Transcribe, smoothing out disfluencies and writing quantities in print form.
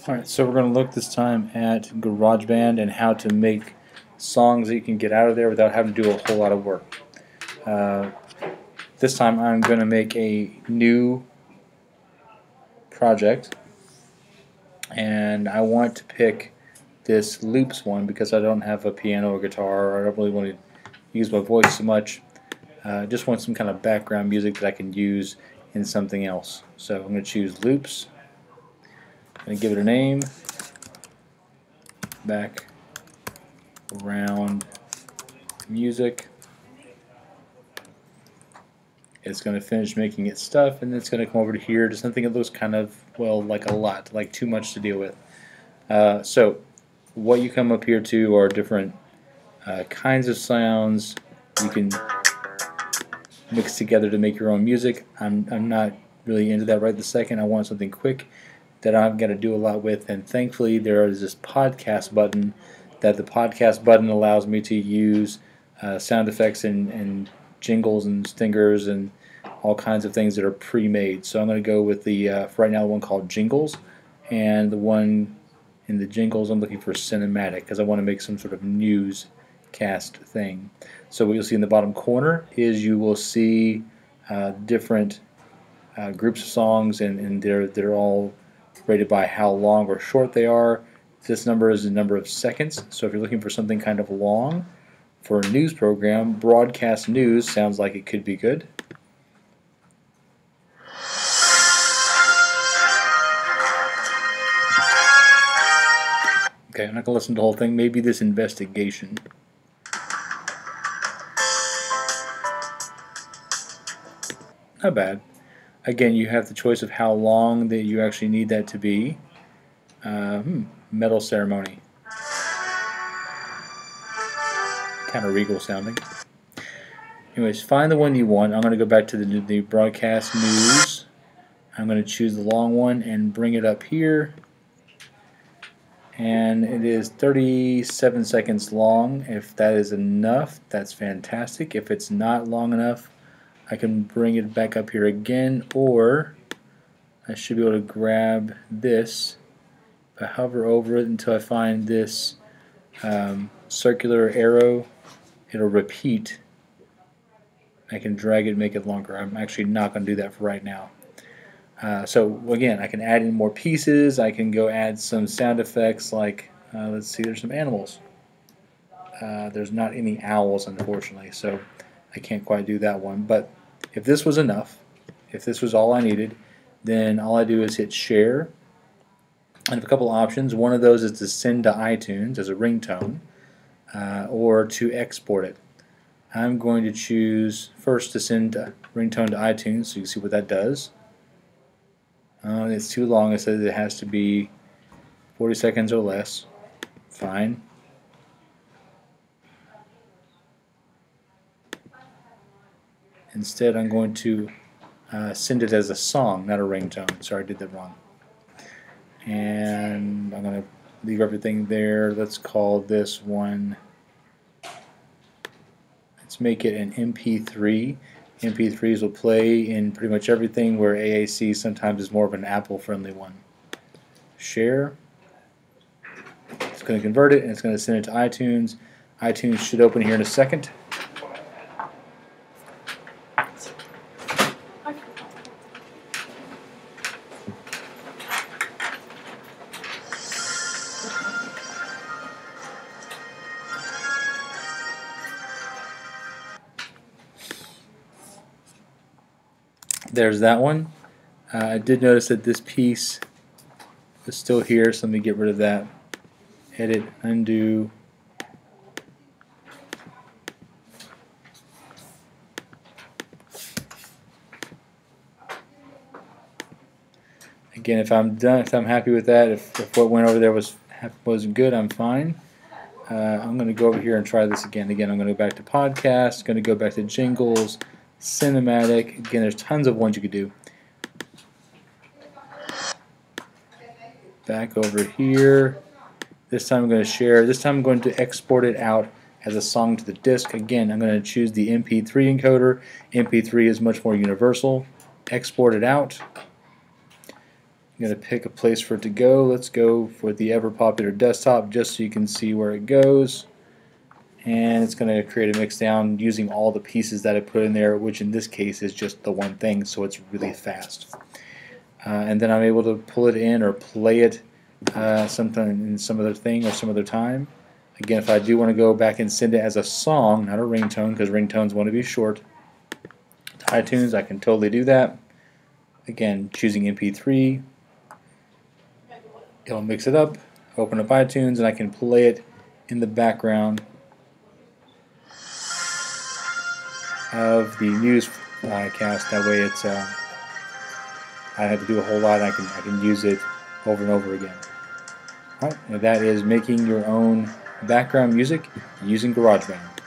Alright, so we're going to look this time at Garageband and how to make songs that you can get out of there without having to do a whole lot of work. This time I'm going to make a new project, and I want to pick this loops one because I don't have a piano or guitar, or I don't really want to use my voice so much. Just want some kind of background music that I can use in something else. So I'm going to choose loops. I'm going to give it a name. Background music. It's going to finish making its stuff, and it's going to come over to here to something that looks kind of, well, like a lot, like too much to deal with. So what you come up here to are different kinds of sounds you can mix together to make your own music. I'm not really into that right this second. I want something quick that I'm going to do a lot with, and thankfully there is this podcast button. That the podcast button allows me to use sound effects and jingles and stingers and all kinds of things that are pre-made. So I'm going to go with the for right now, the one called jingles, and the one in the jingles I'm looking for cinematic because I want to make some sort of newscast thing. So what you'll see in the bottom corner is you will see different groups of songs, and they're all rated by how long or short they are. This number is the number of seconds. So if you're looking for something kind of long for a news program, broadcast news sounds like it could be good. Okay, I'm not going to listen to the whole thing. Maybe this investigation. Not bad. Again, you have the choice of how long that you actually need that to be. Metal ceremony. Kind of regal sounding. Anyways, find the one you want. I'm going to go back to the broadcast news. I'm going to choose the long one and bring it up here. And it is 37 seconds long. If that is enough, that's fantastic. If it's not long enough, I can bring it back up here again, or I should be able to grab this. If I hover over it until I find this circular arrow, it'll repeat. I can drag it and make it longer. I'm actually not going to do that for right now. So again, I can add in more pieces. I can go add some sound effects like, let's see, there's some animals. There's not any owls, unfortunately, so I can't quite do that one. But if this was enough, if this was all I needed, then all I do is hit share. I have a couple options. One of those is to send to iTunes as a ringtone, or to export it. I'm going to choose first to send a ringtone to iTunes, so you can see what that does. It's too long. It says it has to be 40 seconds or less. Fine. Instead, I'm going to send it as a song, not a ringtone. Sorry, I did that wrong. And I'm going to leave everything there. Let's call this one, let's make it an MP3. MP3s will play in pretty much everything, where AAC sometimes is more of an Apple-friendly one. Share. It's going to convert it, and it's going to send it to iTunes. iTunes should open here in a second. There's that one. I did notice that this piece is still here, so let me get rid of that. Edit, undo. Again, if I'm done, if I'm happy with that, if what went over there wasn't good, I'm fine. I'm going to go over here and try this again. Again, I'm going to go back to podcast, going to go back to jingles, cinematic. Again, there's tons of ones you could do. Back over here. This time I'm going to share. This time I'm going to export it out as a song to the disk. Again, I'm going to choose the MP3 encoder. MP3 is much more universal. Export it out. I'm going to pick a place for it to go. Let's go for the ever popular desktop just so you can see where it goes. And it's going to create a mix down using all the pieces that I put in there, which in this case is just the one thing, so it's really fast. And then I'm able to pull it in or play it sometime in some other thing or some other time. Again, if I do want to go back and send it as a song, not a ringtone, because ringtones want to be short, to iTunes, I can totally do that. Again, choosing MP3, it'll mix it up, open up iTunes, and I can play it in the background of the news cast. That way it's I have to do a whole lot. I can use it over and over again. Alright, and that is making your own background music using GarageBand.